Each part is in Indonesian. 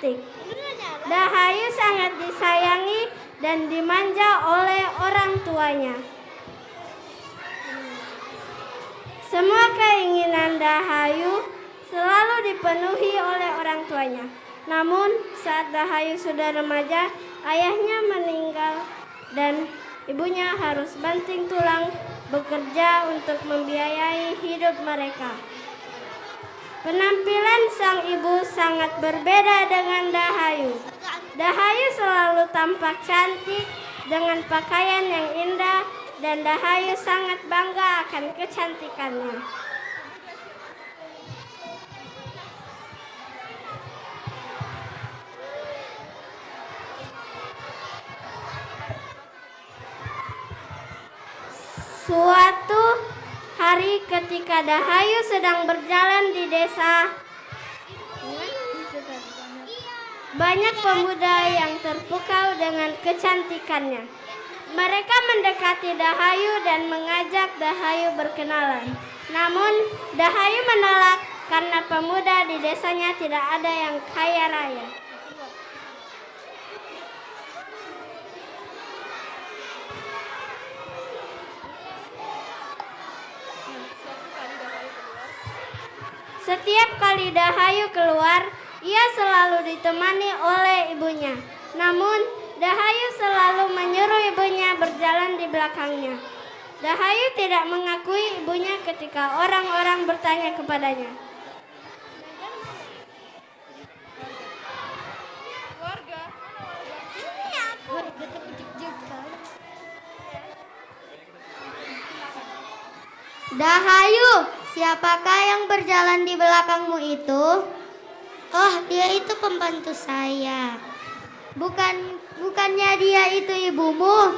cantik. Dahayu sangat disayangi dan dimanja oleh orang tuanya. Semua keinginan Dahayu selalu dipenuhi oleh orang tuanya. Namun saat Dahayu sudah remaja, ayahnya meninggal dan ibunya harus banting tulang bekerja untuk membiayai hidup mereka. Penampilan sang ibu sangat berbeda dengan Dahayu. Dahayu selalu tampak cantik dengan pakaian yang indah dan Dahayu sangat bangga akan kecantikannya. Suatu hari ketika Dahayu sedang berjalan di desa, banyak pemuda yang terpukau dengan kecantikannya. Mereka mendekati Dahayu dan mengajak Dahayu berkenalan. Namun Dahayu menolak karena pemuda di desanya tidak ada yang kaya raya. Setiap kali Dahayu keluar, ia selalu ditemani oleh ibunya. Namun, Dahayu selalu menyuruh ibunya berjalan di belakangnya. Dahayu tidak mengakui ibunya ketika orang-orang bertanya kepadanya. Dahayu, siapakah yang berjalan di belakangmu itu? Oh, dia itu pembantu saya. Bukannya dia itu ibumu?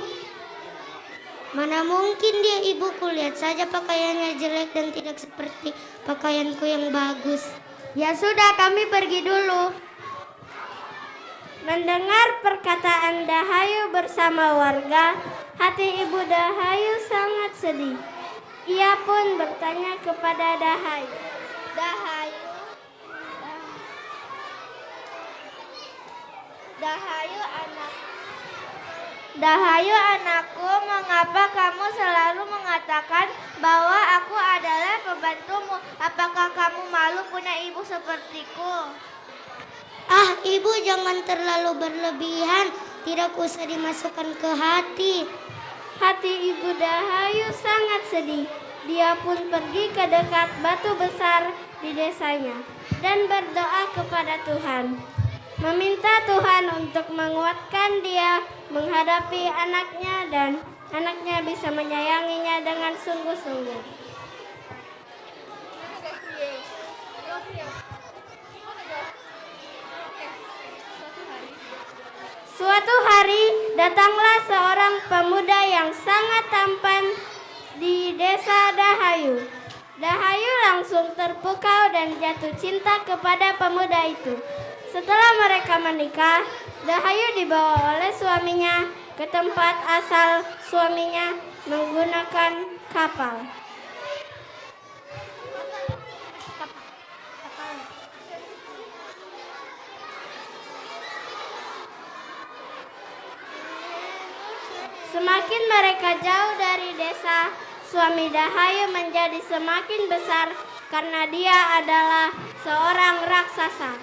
Mana mungkin dia ibuku, lihat saja pakaiannya jelek dan tidak seperti pakaianku yang bagus. Ya sudah, kami pergi dulu. Mendengar perkataan Dahayu bersama warga, hati ibu Dahayu sangat sedih. Ia pun bertanya kepada Dahayu. Dahayu anakku, mengapa kamu selalu mengatakan bahwa aku adalah pembantumu? Apakah kamu malu punya ibu sepertiku? Ah, ibu jangan terlalu berlebihan, tidak usah dimasukkan ke hati. Hati ibu Dahayu sangat sedih. Dia pun pergi ke dekat batu besar di desanya dan berdoa kepada Tuhan, meminta Tuhan untuk menguatkan dia menghadapi anaknya dan anaknya bisa menyayanginya dengan sungguh-sungguh. Suatu hari datanglah seorang pemuda yang sangat tampan di desa Dahayu. Dahayu langsung terpukau dan jatuh cinta kepada pemuda itu. Setelah mereka menikah, Dahayu dibawa oleh suaminya ke tempat asal suaminya menggunakan kapal. Semakin mereka jauh dari desa, suami Dahayu menjadi semakin besar karena dia adalah seorang raksasa.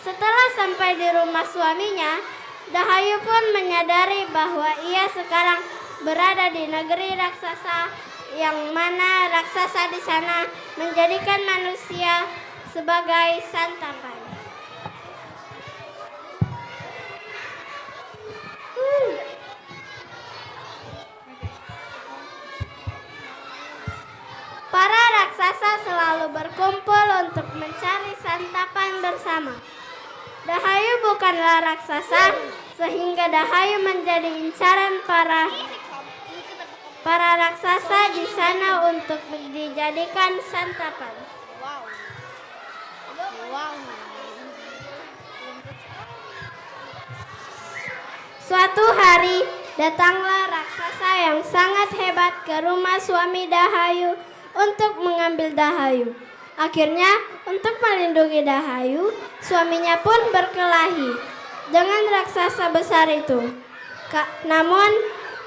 Setelah sampai di rumah suaminya, Dahayu pun menyadari bahwa ia sekarang berada di negeri raksasa, yang mana raksasa di sana menjadikan manusia sebagai santapan. Para raksasa selalu berkumpul untuk mencari santapan bersama. Dahayu bukanlah raksasa, sehingga Dahayu menjadi incaran para raksasa di sana untuk dijadikan santapan. Suatu hari datanglah raksasa yang sangat hebat ke rumah suami Dahayu untuk mengambil Dahayu. Akhirnya, untuk melindungi Dahayu, suaminya pun berkelahi dengan raksasa besar itu. Namun,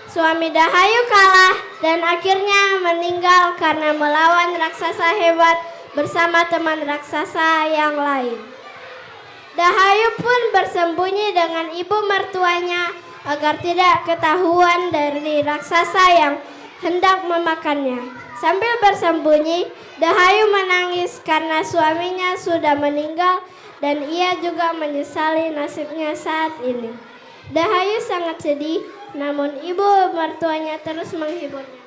suami Dahayu kalah dan akhirnya meninggal karena melawan raksasa hebat bersama teman raksasa yang lain. Dahayu pun bersembunyi dengan ibu mertuanya agar tidak ketahuan dari raksasa yang hendak memakannya. Sambil bersembunyi, Dahayu menangis karena suaminya sudah meninggal dan ia juga menyesali nasibnya saat ini. Dahayu sangat sedih, namun ibu mertuanya terus menghiburnya.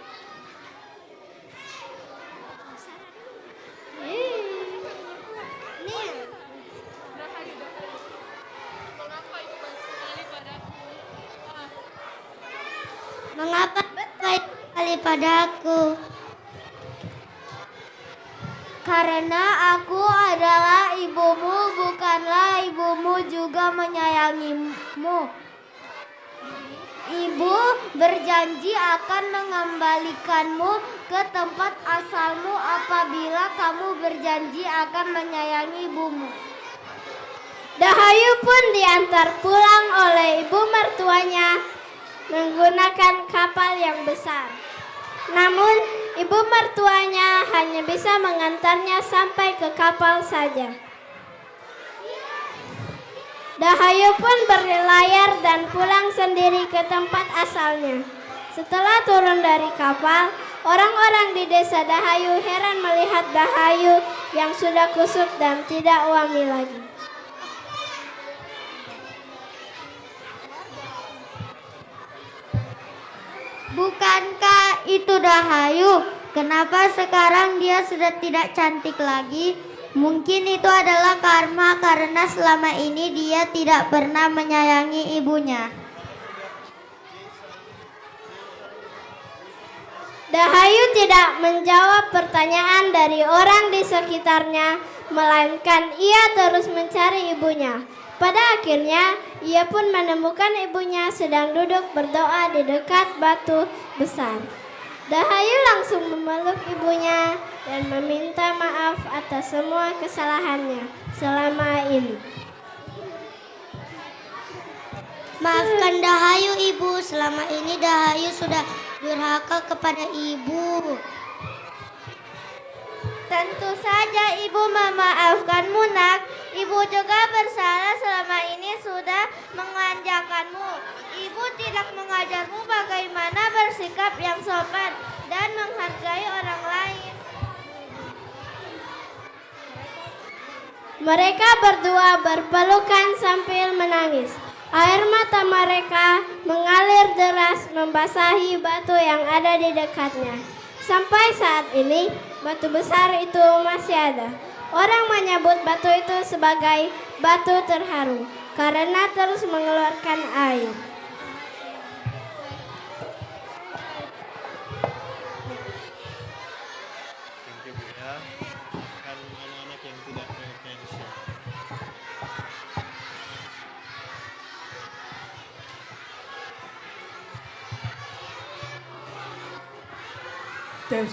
Mengapa kembali padaku? Karena aku adalah ibumu, bukanlah ibumu juga menyayangimu. Ibu berjanji akan mengembalikanmu ke tempat asalmu apabila kamu berjanji akan menyayangi ibumu. Dahayu pun diantar pulang oleh ibu mertuanya menggunakan kapal yang besar. Namun, ibu mertuanya hanya bisa mengantarnya sampai ke kapal saja. Dahayu pun berlayar dan pulang sendiri ke tempat asalnya. Setelah turun dari kapal, orang-orang di desa Dahayu heran melihat Dahayu yang sudah kusut dan tidak wangi lagi. Bukankah itu Dahayu? Kenapa sekarang dia sudah tidak cantik lagi? Mungkin itu adalah karma karena selama ini dia tidak pernah menyayangi ibunya. Dahayu tidak menjawab pertanyaan dari orang di sekitarnya, melainkan ia terus mencari ibunya. Pada akhirnya, ia pun menemukan ibunya sedang duduk berdoa di dekat batu besar. Dahayu langsung memeluk ibunya dan meminta maaf atas semua kesalahannya selama ini. Maafkan Dahayu, Ibu. Selama ini Dahayu sudah durhaka kepada Ibu. Tentu saja Ibu memaafkanmu, Nak. Ibu juga bersalah selama ini sudah memanjakanmu. Ibu tidak mengajarmu bagaimana bersikap yang sopan dan menghargai orang lain. Mereka berdua berpelukan sambil menangis. Air mata mereka mengalir deras membasahi batu yang ada di dekatnya. Sampai saat ini, batu besar itu masih ada. Orang menyebut batu itu sebagai batu terharu karena terus mengeluarkan air. Thank you, Bu, ya. Kan anak-anak yang tidak pay attention. Tes.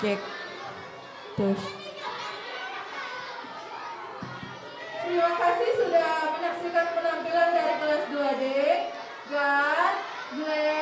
Cek. Tes. Terima kasih sudah menyaksikan penampilan dari kelas 2D. God bless.